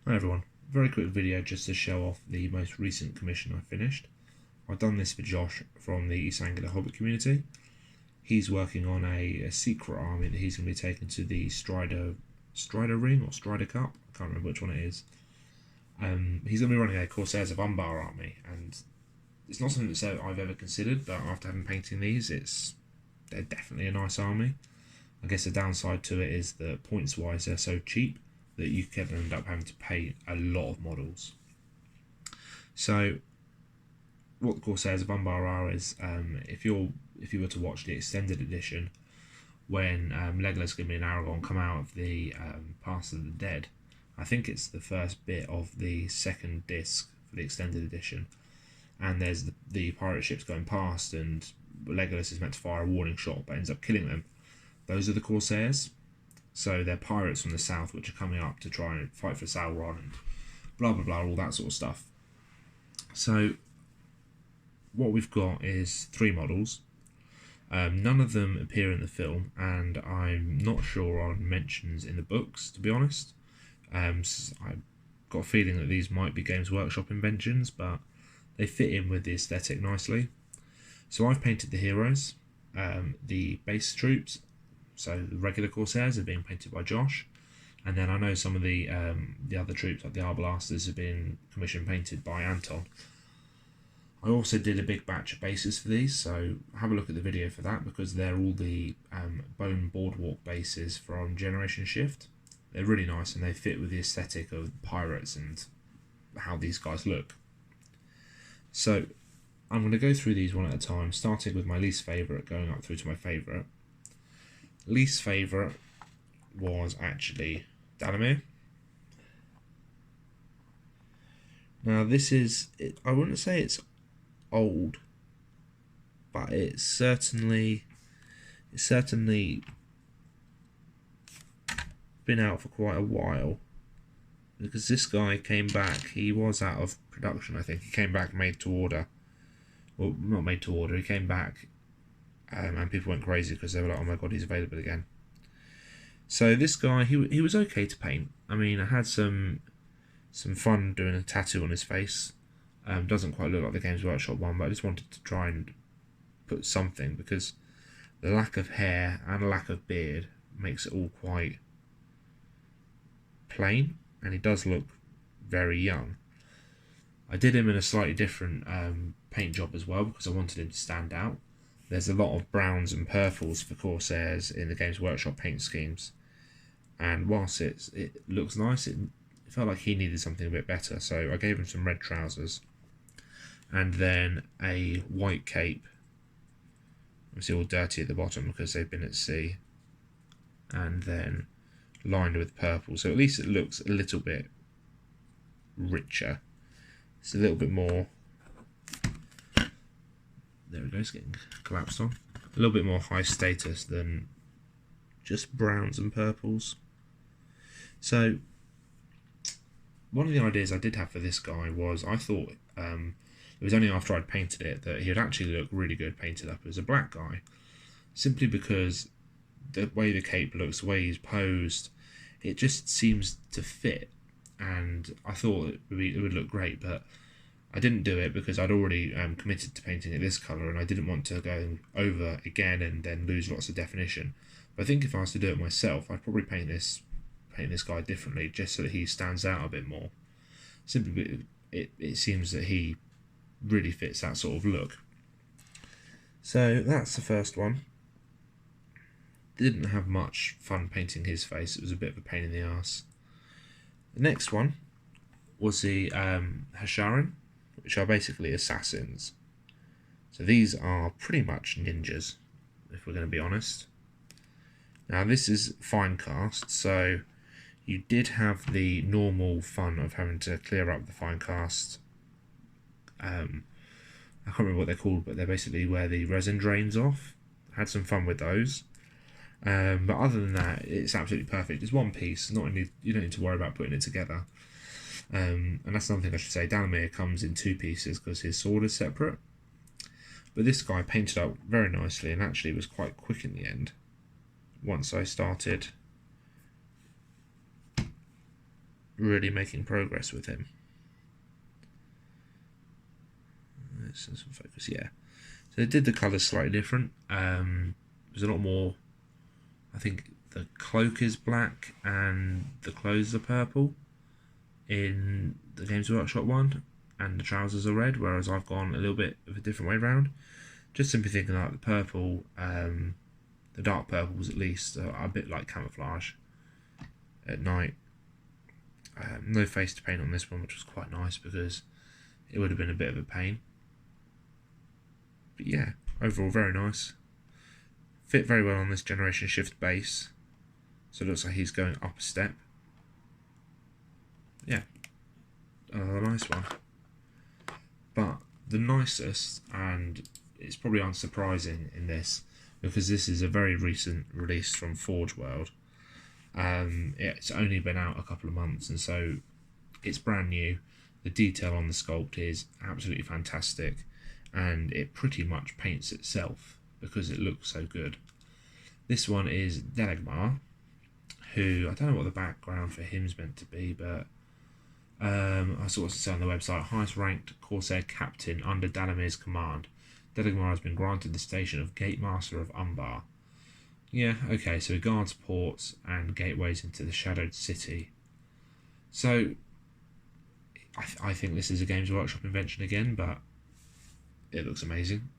Hi everyone, very quick video just to show off the most recent commission I finished. I've done this for Josh from the East Anglia Hobbit community. He's working on a secret army that he's going to be taking to the Strider Ring or Strider Cup, I can't remember which one it is. He's going to be running a Corsairs of Umbar army, and it's not something that I've ever considered, but after having painting these, they're definitely a nice army. I guess the downside to it is that points wise they're so cheap that you can end up having to pay a lot of models. So what the Corsairs of Umbar are is, if you were to watch the extended edition, when Legolas, Gimli and Aragorn come out of the Pass of the Dead, I think it's the first bit of the second disc for the extended edition, and there's the pirate ships going past and Legolas is meant to fire a warning shot but ends up killing them. Those are the Corsairs. So they're pirates from the south which are coming up to try and fight for Sauron and blah blah blah, all that sort of stuff. So what we've got is 3 models. None of them appear in the film, and I'm not sure on mentions in the books, to be honest. I've got a feeling that these might be Games Workshop inventions, but they fit in with the aesthetic nicely. So I've painted the heroes, the base troops. So the regular Corsairs are being painted by Josh, and then I know some of the other troops, like the Arbalasters, have been commission painted by Anton. I also did a big batch of bases for these, so have a look at the video for that, because they're all the bone boardwalk bases from Generation Shift. They're really nice and they fit with the aesthetic of pirates and how these guys look. So I'm going to go through these one at a time, starting with my least favourite, going up through to my favourite. Least favourite was actually Dalamyr. Now this is, I wouldn't say it's old, but it's certainly been out for quite a while, because this guy came back, he was out of production, I think. He came back made to order, well, not made to order, he came back and people went crazy because they were like, oh my god, he's available again. So this guy, he was okay to paint. I mean, I had some fun doing a tattoo on his face. Doesn't quite look like the Games Workshop one, but I just wanted to try and put something, because the lack of hair and lack of beard makes it all quite plain, and he does look very young. I did him in a slightly different paint job as well, because I wanted him to stand out. There's a lot of browns and purples for Corsairs in the Games Workshop paint schemes, and whilst it looks nice, it felt like he needed something a bit better, so I gave him some red trousers and then a white cape. It's all dirty at the bottom because they've been at sea, and then lined with purple, so at least it looks a little bit richer. It's a little bit more, there we go, it's getting collapsed on, a little bit more high status than just browns and purples. So one of the ideas I did have for this guy was, I thought it was only after I'd painted it that he would actually look really good painted up as a black guy, simply because the way the cape looks, the way he's posed, it just seems to fit, and I thought it would look great, but I didn't do it because I'd already committed to painting it this colour, and I didn't want to go over again and then lose lots of definition. But I think if I was to do it myself, I'd probably paint this guy differently, just so that he stands out a bit more. Simply, it seems that he really fits that sort of look. So that's the first one. Didn't have much fun painting his face, it was a bit of a pain in the arse. The next one was the Hasharii, which are basically assassins. So these are pretty much ninjas, if we're going to be honest. Now this is fine cast, so you did have the normal fun of having to clear up the fine cast. I can't remember what they're called, but they're basically where the resin drains off. Had some fun with those. But other than that, it's absolutely perfect. It's one piece, you don't need to worry about putting it together. And that's another thing I should say, Dalamyr comes in 2 pieces because his sword is separate. But this guy painted up very nicely, and actually was quite quick in the end, once I started really making progress with him. Let's focus, yeah. So they did the colours slightly different. There's a lot more. I think the cloak is black and the clothes are purple in the Games Workshop one, and the trousers are red, whereas I've gone a little bit of a different way around. Just simply thinking like the purple, the dark purples at least, are a bit like camouflage at night. No face to paint on this one, which was quite nice because it would have been a bit of a pain. But yeah, overall very nice. Fit very well on this Generation Shift base, so it looks like he's going up a step. Yeah, another nice one. But the nicest, and it's probably unsurprising in this, because this is a very recent release from Forge World. It's only been out a couple of months, and so it's brand new. The detail on the sculpt is absolutely fantastic, and it pretty much paints itself because it looks so good. This one is Delagmar, who, I don't know what the background for him's meant to be, but I saw what it said on the website: highest ranked Corsair captain under Dalamyr's command. Delagmar has been granted the station of Gate Master of Umbar. Yeah, okay, so he guards ports and gateways into the Shadowed City. So, I think this is a Games Workshop invention again, but it looks amazing.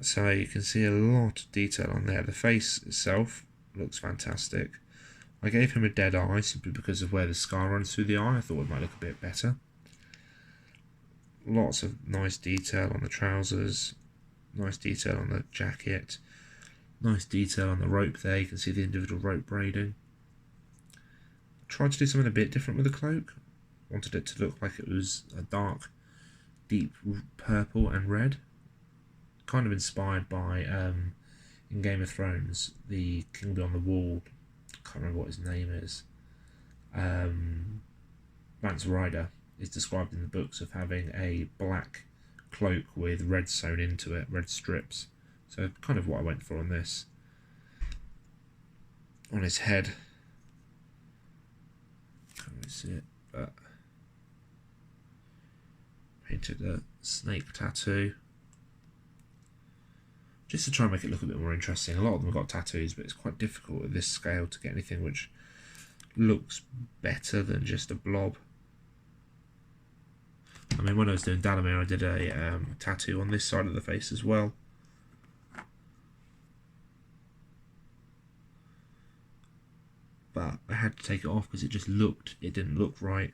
So you can see a lot of detail on there. The face itself looks fantastic. I gave him a dead eye simply because of where the scar runs through the eye. I thought it might look a bit better. Lots of nice detail on the trousers, nice detail on the jacket, nice detail on the rope there. You can see the individual rope braiding. Tried to do something a bit different with the cloak. Wanted it to look like it was a dark, deep purple and red. Kind of inspired by, in Game of Thrones, the King Beyond the Wall, I can't remember what his name is, Lance Rider is described in the books of having a black cloak with red sewn into it, red strips. So kind of what I went for on this. On his head, can't really see it, but painted a snake tattoo, just to try and make it look a bit more interesting. A lot of them have got tattoos, but it's quite difficult at this scale to get anything which looks better than just a blob. I mean, when I was doing Dalamyr, I did a tattoo on this side of the face as well. But I had to take it off because it didn't look right.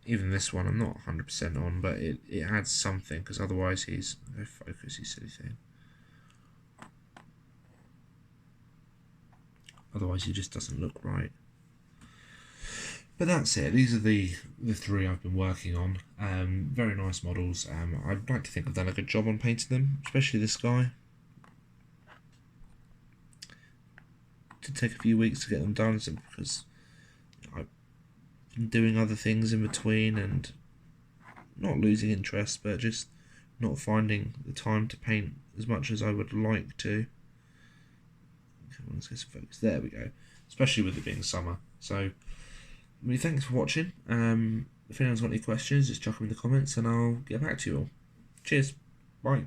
Even this one, I'm not 100% on, but it adds something, because otherwise he's, no focus, you silly thing. Otherwise he just doesn't look right. But that's it. These are the three I've been working on. Very nice models. I'd like to think I've done a good job on painting them, especially this guy. It did take a few weeks to get them done, because I've been doing other things in between and not losing interest, but just not finding the time to paint as much as I would like to. Come on, let's get some focus. There we go. Especially with it being summer. So, thanks for watching. If anyone's got any questions, just chuck them in the comments and I'll get back to you all. Cheers. Bye.